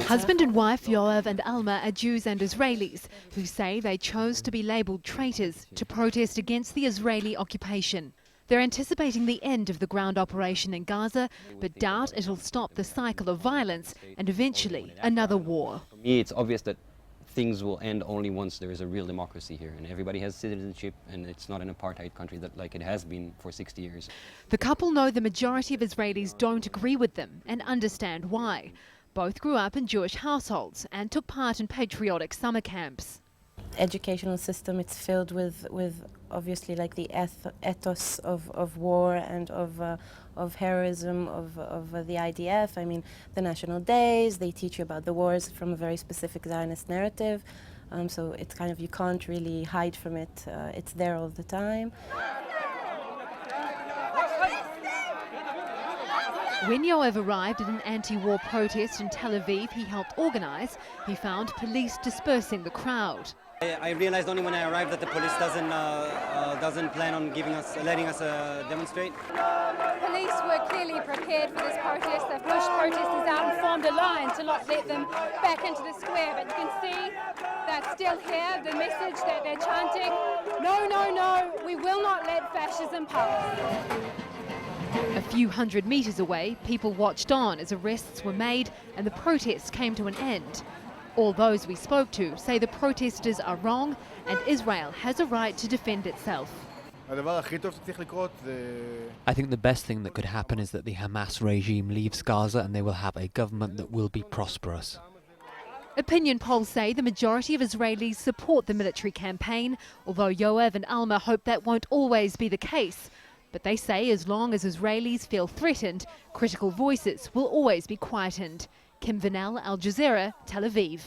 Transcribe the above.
Husband and wife Yoav and Alma are Jews and Israelis who say they chose to be labelled traitors to protest against the Israeli occupation. They're anticipating the end of the ground operation in Gaza, but doubt it'll stop the cycle of violence and eventually another war. For me, it's obvious that things will end only once there is a real democracy here and everybody has citizenship and it's not an apartheid country that like it has been for 60 years. The couple know the majority of Israelis don't agree with them and understand why. Both grew up in Jewish households and took part in patriotic summer camps. Educational system, it's filled with obviously like the ethos of war and of heroism of the IDF. I mean, the national days, they teach you about the wars from a very specific Zionist narrative. So it's kind of, you can't really hide from it. It's there all the time. When Yoav arrived at an anti-war protest in Tel Aviv he helped organise, he found police dispersing the crowd. I realized only when I arrived that the police doesn't plan on letting us demonstrate. Police were clearly prepared for this protest. They've pushed protesters out and formed a line to not let them back into the square. But you can see they're still here. The message that they're chanting, no, no, no, we will not let fascism pass. A few hundred metres away, people watched on as arrests were made and the protests came to an end. All those we spoke to say the protesters are wrong and Israel has a right to defend itself. I think the best thing that could happen is that the Hamas regime leaves Gaza and they will have a government that will be prosperous. Opinion polls say the majority of Israelis support the military campaign, although Yoav and Alma hope that won't always be the case. But they say as long as Israelis feel threatened, critical voices will always be quietened. Kim Vanel, Al Jazeera, Tel Aviv.